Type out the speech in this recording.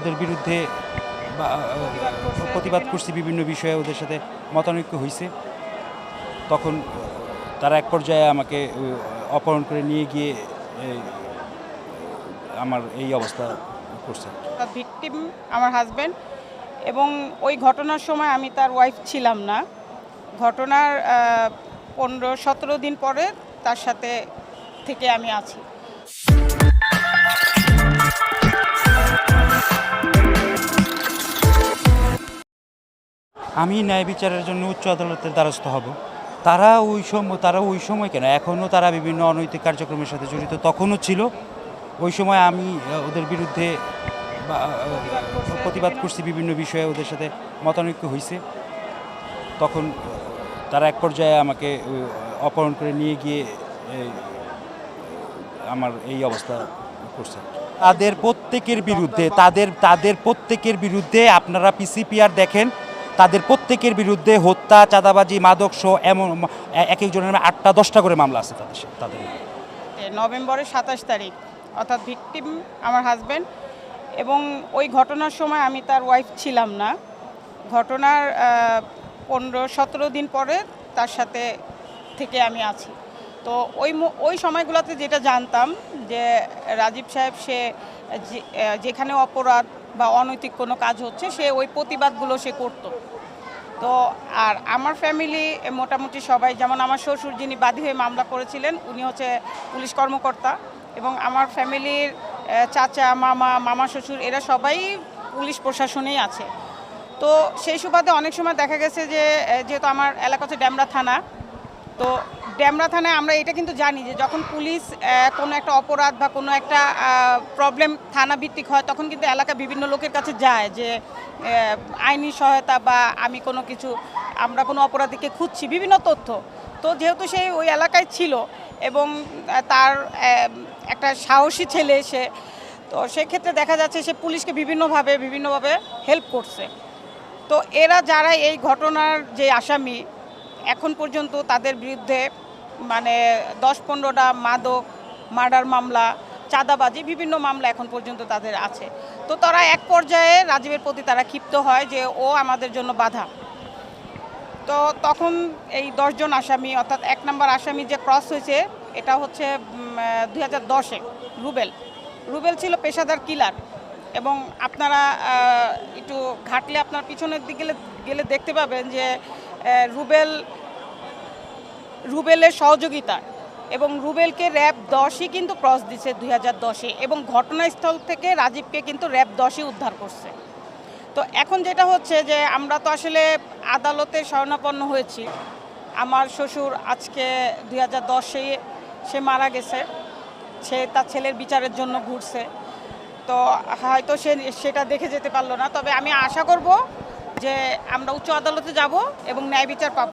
ওদের বিরুদ্ধে প্রতিবাদ করছি, বিভিন্ন বিষয়ে ওদের সাথে মতানৈক্য হয়েছে। তখন তারা এক পর্যায়ে আমাকে অপহরণ করে নিয়ে গিয়ে আমার এই অবস্থা করছে। ভিকটিম আমার হাজব্যান্ড, এবং ওই ঘটনার সময় আমি তার ওয়াইফ ছিলাম না। ঘটনার 15-17 দিন পরে তার সাথে থেকে আমি আছি। আমি ন্যায় বিচারের জন্য উচ্চ আদালতের দ্বারস্থ হব। তারা ওই সময় কেন, এখনও তারা বিভিন্ন অনৈতিক কার্যক্রমের সাথে জড়িত, তখনও ছিল। ওই সময় আমি ওদের বিরুদ্ধে প্রতিবাদ করছি, বিভিন্ন বিষয়ে ওদের সাথে মতানৈক্য হয়েছে। তখন তারা এক পর্যায়ে আমাকে অপহরণ করে নিয়ে গিয়ে আমার এই অবস্থা করছে। তাদের প্রত্যেকের বিরুদ্ধে আপনারা পিসিপিআর দেখেন, তাদের প্রত্যেকের বিরুদ্ধে হত্যা, চাঁদাবাজি, মাদক সহ এমন এক একজনের নামে 8টা-10টা করে মামলা আছে তাদের। নভেম্বরের 27 তারিখ, অর্থাৎ ভিকটিম আমার হাজব্যান্ড, এবং ওই ঘটনার সময় আমি তার ওয়াইফ ছিলাম না। ঘটনার 15-17 দিন পরে তার সাথে থেকে আমি আছি। তো ওই সময়গুলোতে যেটা জানতাম যে রাজীব সাহেব সে যেখানে অপরাধ বা অনৈতিক কোনো কাজ হচ্ছে সে ওই প্রতিবাদগুলো সে করত। তো আর আমার ফ্যামিলি মোটামুটি সবাই, যেমন আমার শ্বশুর যিনি বাদী হয়ে মামলা করেছিলেন উনি হচ্ছে পুলিশ কর্মকর্তা, এবং আমার ফ্যামিলির চাচা, মামা শ্বশুর এরা সবাই পুলিশ প্রশাসনেই আছে। তো সেই সুবাদে অনেক সময় দেখা গেছে যে যেহেতু আমার এলাকা হচ্ছে ডেমরা থানা, তো ডেমরা থানায় আমরা এটা কিন্তু জানি যে যখন পুলিশ কোনো একটা অপরাধ বা কোনো একটা প্রবলেম থানা ভিত্তিক হয় তখন কিন্তু এলাকা বিভিন্ন লোকের কাছে যায় যে আইনি সহায়তা বা আমরা কোনো অপরাধীকে খুঁজছি, বিভিন্ন তথ্য। তো যেহেতু সে ওই এলাকায় ছিল এবং তার একটা সাহসী ছেলে সে, তো সেক্ষেত্রে দেখা যাচ্ছে সে পুলিশকে বিভিন্নভাবে হেল্প করছে। তো এরা যারা এই ঘটনার যে আসামি, এখন পর্যন্ত তাদের বিরুদ্ধে 10-15টা মাদক, মার্ডার মামলা, চাঁদাবাজি, বিভিন্ন মামলা এখন পর্যন্ত তাদের আছে। তো তারা এক পর্যায়ে রাজীবের প্রতি তারা ক্ষিপ্ত হয় যে ও আমাদের জন্য বাধা। তো তখন এই 10 জন আসামি, অর্থাৎ 1 নম্বর আসামি যে ক্রস হয়েছে এটা হচ্ছে 2010-এ রুবেল ছিল পেশাদার কিলার, এবং আপনারা একটু ঘাটলে আপনার পিছনের দিকে গেলে দেখতে পাবেন যে রুবেলের সহযোগিতা, এবং রুবেলকে র্যাব 10ই কিন্তু ক্রস দিচ্ছে 2010-এ, এবং ঘটনাস্থল থেকে রাজীবকে কিন্তু র্যাব 10ই উদ্ধার করছে। তো এখন যেটা হচ্ছে যে আমরা তো আসলে আদালতে শরণাপন্ন হয়েছি। আমার শ্বশুর আজকে 2010-এ সে মারা গেছে, সে তার ছেলের বিচারের জন্য ঘুরছে। তো হয়তো সেটা দেখে যেতে পারলো না, তবে আমি আশা করব যে আমরা উচ্চ আদালতে যাব এবং ন্যায় বিচার পাব।